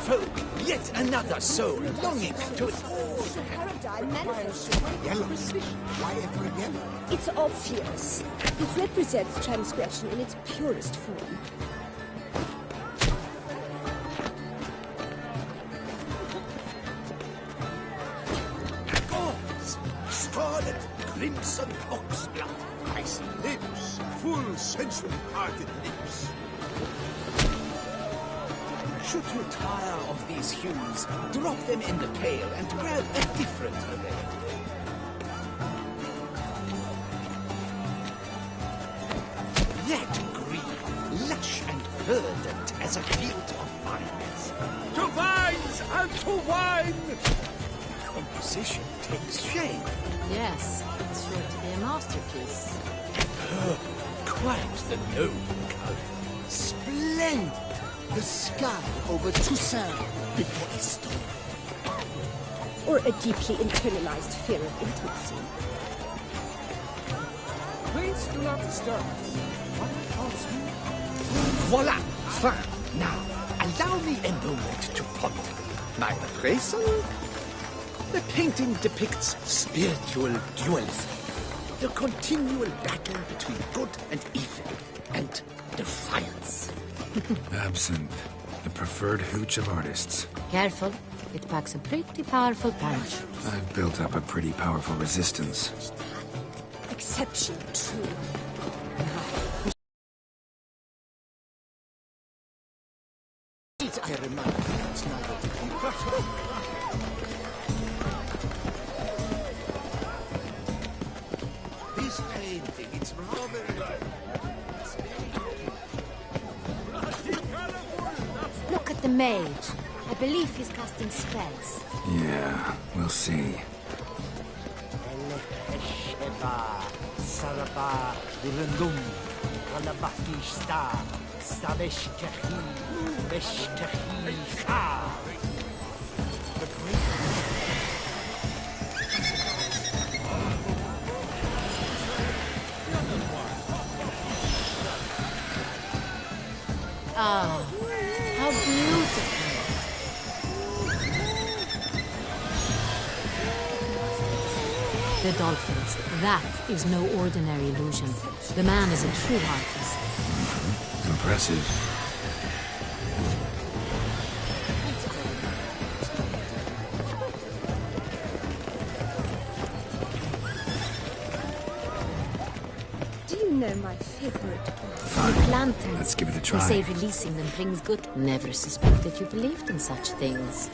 folk, yet another soul longing to... Paradigm manifested. Yellow. Why ever yellow? It's obvious. It represents transgression in its purest form. Gods! Scarlet, crimson oxblood. I see lips, full sensually parted lips. Should you tire of these hues, drop them in the pail and grab a different array. That green, lush and verdant as a field of vines. To vines and to wine! Composition takes shape. Yes, it's sure to be a masterpiece. Quite the noble color. Splendid! The sky over Toussaint before a storm. Or a deeply internalized fear of intimacy. Please do not disturb. What calls me? Voila! Fine. Now, allow me a moment to ponder. My appraisal? The painting depicts spiritual dualism. The continual battle between good and evil. And defiance. Absinthe, the preferred hooch of artists. Careful, it packs a pretty powerful punch. I've built up a pretty powerful resistance. Exception true. I remind you, it's neither to be This painting, it's rather... Look at the mage. I believe he's casting spells. Yeah, we'll see. Ah, how beautiful. The dolphins. That is no ordinary illusion. The man is a true artist. Impressive. Do you know my favorite? Fine. Lanterns. Let's give it a They try. say releasing them brings good. Never suspected you believed in such things.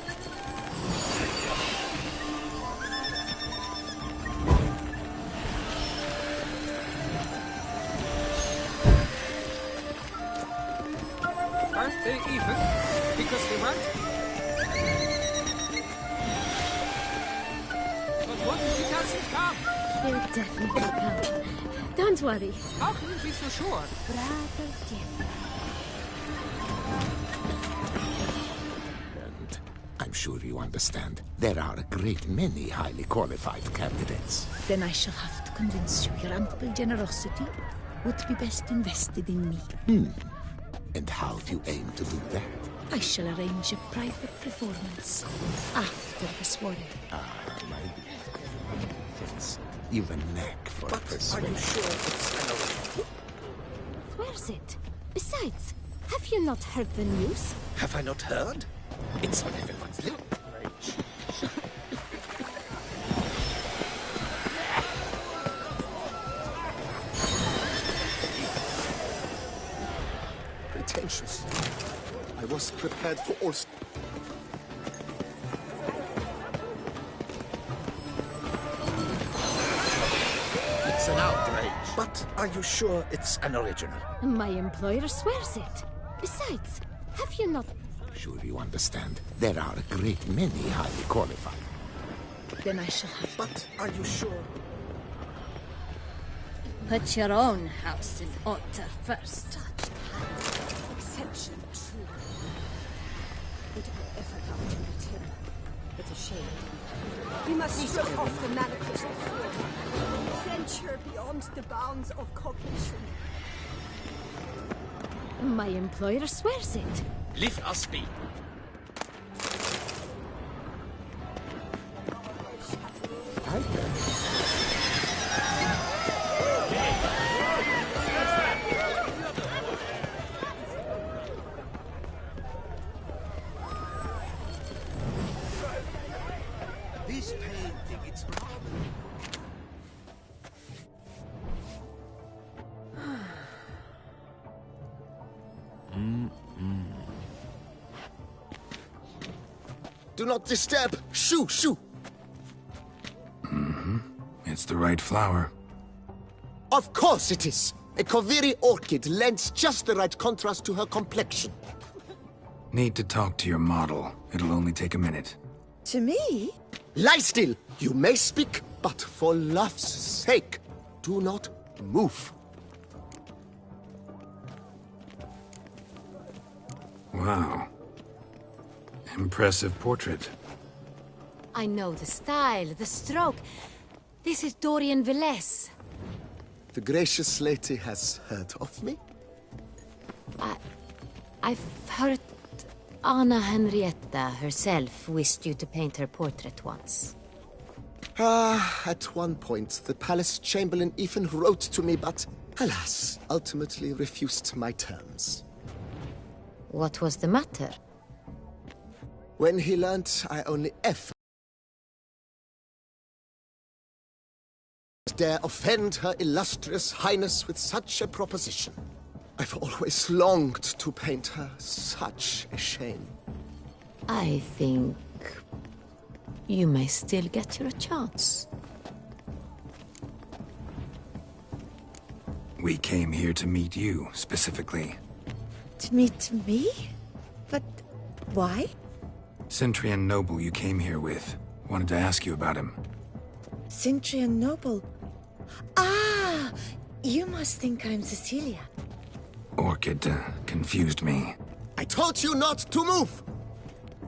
Aren't they even? Because they weren't? But what if he doesn't come? He'll definitely come. Don't worry. How can you be so sure? Bravo, dear. And I'm sure you understand, there are a great many highly qualified candidates. Then I shall have to convince you your ample generosity would be best invested in me. And how do you aim to do that? I shall arrange a private performance after the soiree. My dear. Yes, you've a knack for Are you persuasion. sure it's an... Where's it? Besides, have you not heard the news? Have I not heard? It's on everyone's lip. Pretentious. I was prepared for all... It's an outrage. But are you sure it's an original? My employer swears it. Besides, have you not... Sure you understand, there are a great many highly qualified. Then I shall have But are you sure? Put your own house in order first. Exception true. Would I ever love to meet him? It's a shame. We must strip off the manacles of fear. Venture beyond the bounds of cognition. My employer swears it. Leave us be. This painting, it's Do not disturb! Shoo, shoo! It's the right flower. Of course it is! A Koviri orchid lends just the right contrast to her complexion. Need to talk to your model. It'll only take a minute. To me? Lie still! You may speak, but for love's sake, do not move. Wow. Impressive portrait. I know the style, the stroke. This is Dorian Velez. The gracious lady has heard of me? I've heard Anna Henrietta herself wished you to paint her portrait once. At one point, the palace chamberlain even wrote to me, but, alas, ultimately refused my terms. What was the matter? When he learnt I only dare offend her illustrious highness with such a proposition. I've always longed to paint her. Such a shame. I think you may still get your chance. We came here to meet you, specifically. To meet me? But why? Centrian noble you came here with. Wanted to ask you about him. Centrian noble. Ah! You must think I'm Cecilia. Orchid confused me. I told you not to move!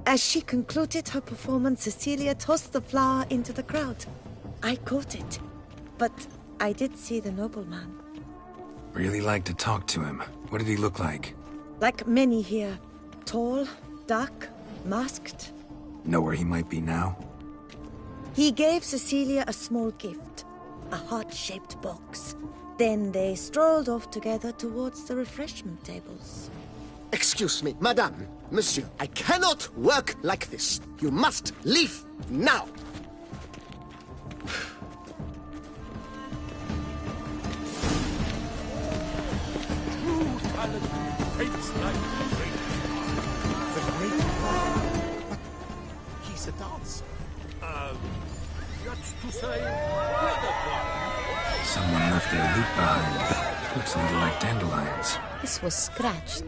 As she concluded her performance, Cecilia tossed the flower into the crowd. I caught it, but I did see the nobleman. Really like to talk to him. What did he look like? Like many here. Tall, dark, masked. Know where he might be now? He gave Cecilia a small gift, a heart-shaped box. Then they strolled off together towards the refreshment tables. Excuse me, madame, monsieur, I cannot work like this. You must leave now. True talent fades like rain. The great power. But he's a dancer. That's to say, another one. Someone left their loot behind. Looks a little like dandelions. This was scratched.